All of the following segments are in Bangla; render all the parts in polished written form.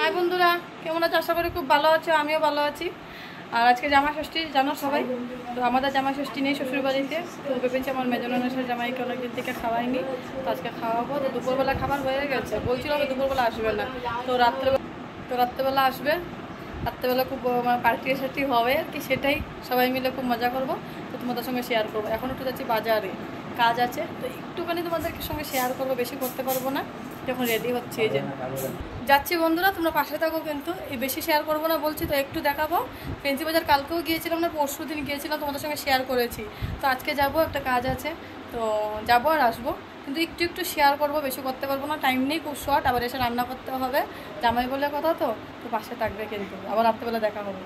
হাই বন্ধুরা, কেমন আছো? আশা করি খুব ভালো আছো, আমিও ভালো আছি। আর আজকে জামা ষষ্ঠী জানো সবাই, তো আমাদের জামা ষষ্ঠী নেই শ্বশুর বাড়িতে। তো ভেবেছি আমার মেজনানের জামাইকে অনেকদিন থেকে খাওয়াইনি, তো আজকে খাওয়াবো। তো দুপুরবেলা খাবার হয়ে গেছে, বলছিল আমি দুপুরবেলা আসবে না, তো রাত্রেবেলা আসবে। রাত্রেবেলা খুব পার্টি সার্টি হবে আর কি, সেটাই সবাই মিলে খুব মজা করবো। তো তোমাদের সঙ্গে শেয়ার করবো। এখন একটু যাচ্ছি বাজারে, কাজ আছে, তো একটুখানি তোমাদেরকে সঙ্গে শেয়ার করবো, বেশি করতে পারবো না। যখন রেডি হচ্ছে এই যে যাচ্ছি বন্ধুরা, তোমরা পাশে থাকো। কিন্তু এই বেশি শেয়ার করবো না বলছি, তো একটু দেখাবো। ফেন্সি বাজার কালকেও গিয়েছিলাম না, পরশু দিন গিয়েছিলাম, তোমাদের সঙ্গে শেয়ার করেছি। তো আজকে যাব, একটা কাজ আছে, তো যাবো আর আসবো। কিন্তু একটু একটু শেয়ার করবো, বেশি করতে পারবো না, টাইম নেই, খুব শর্ট। আবার এসে রান্না করতে হবে, জামাই বলে কথা, তো তো পাশে থাকবে। কিন্তু আবার রাত্রেবেলা দেখা হবে।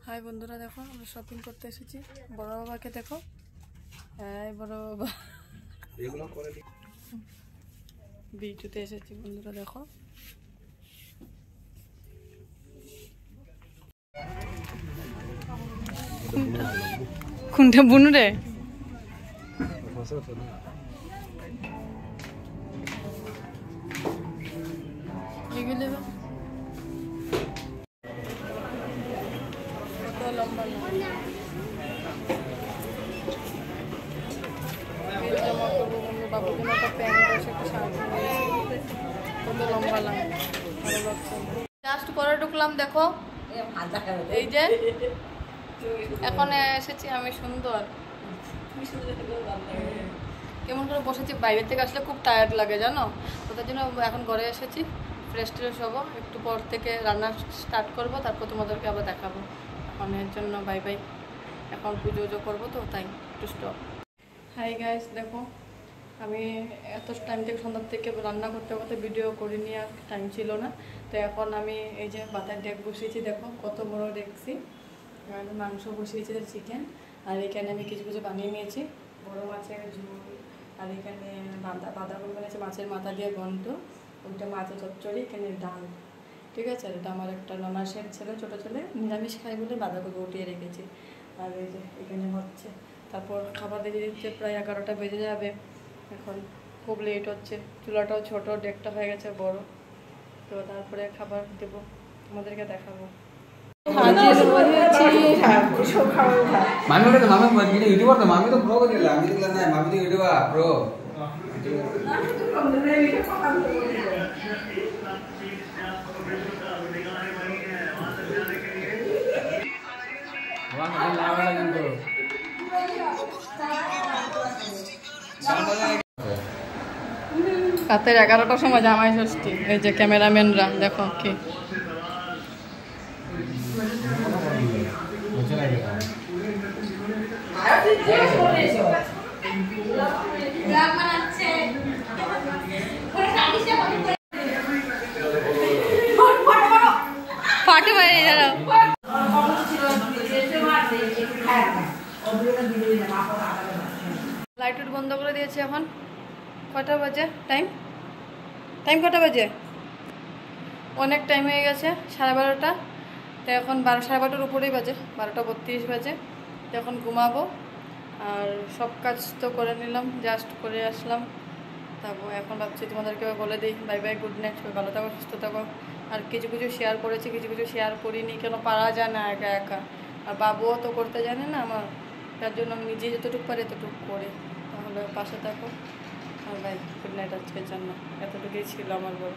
হাই বন্ধুরা, দেখো আমরা শপিং করতে এসেছি। বড় বাবাকে দেখো, এই বড় বাবা বিটুতে এসেছি বন্ধুরা, দেখো। কোনটা বুনু রে? এগুলো কত লম্বা জামা করবো বন্ধু, বাবুর জন্য একটা প্যান্ট আছে, একটা শার্ট, কত লম্বা লাগে, ভালো লাগছে। জাস্ট পরে ঢুকলাম, দেখো এই যে এখন এসেছি আমি। সুন্দর কেমন করে বসেছি, বাইরে থেকে আসলে খুব টায়ার্ড লাগে জানো, তো তার জন্য এখন ঘরে এসেছি, ফ্রেশ ট্রেশ হবো। একটু পর থেকে রান্না স্টার্ট করবো, তারপর তোমাদেরকে আবার দেখাবো। এখন এর জন্য বাই বাই, এখন পুজো করবো, তো তাই একটু স্টপ। হাই গাইস, দেখো আমি এত টাইম থেকে সন্ধ্যার থেকে রান্না করতে করতে ভিডিও করিনি, আর টাইম ছিল না। তো এখন আমি এই যে বাতার ডেক বসিয়েছি, দেখো কত বড় ডেকছি। মাংস বসিয়েছি, চিকেন, আর এখানে আমি কিছু কিছু বানিয়ে নিয়েছি, বড় মাছের ঝোল। আর এখানে বাঁধাকপি বানিয়েছি মাছের মাথা দিয়ে ঘন্ট, ওইটা মাছের চচ্চড়ি, এখানে ডাল। ঠিক আছে, আর এটা আমার একটা ননাসের ছেলে, ছোটো ছেলে, নিরামিষ খাই বলে বাঁধাকপি উঠিয়ে রেখেছি। আর এই যে এখানে হচ্ছে, তারপর খাবার দিয়ে দিচ্ছে, প্রায় 11টা বেজে যাবে। এখন খুব লেট হচ্ছে, চুলাটাও ছোট, ডেকটা হয়ে গেছে বড়, তো তারপরে খাবার দেবো, তোমাদেরকে দেখাবো। রাতের 11টার সময় জামাই ষষ্ঠী, এই যে ক্যামেরাম্যানরা দেখো কি ফাটে ভাই, যারা লাইট বন্ধ করে দিয়েছে। এখন কটা বাজে? টাইম কটা বাজে? অনেক টাইম হয়ে গেছে, 12:30। তো এখন 12:30 উপরেই বাজে, 12:32 বাজে। তো এখন ঘুমাবো। আর সব কাজ তো করে নিলাম, জাস্ট করে আসলাম। তারপর এখন ভাবছি তোমাদেরকে বলে দিই বাই বাই, গুড নাইট, ভালো থাকো, সুস্থ থাকো। আর কিছু কিছু শেয়ার করেছি, কিছু কিছু শেয়ার করিনি, কেন পারা যায় না একা একা। আর বাবুও তো করতে জানে না আমার, তার জন্য আমি নিজে যতটুকু পারি এতটুকু করি। তাহলে পাশে থাকো, আর বাই, গুড নাইট আজকের জন্য। এতটুকুই ছিল আমার বল।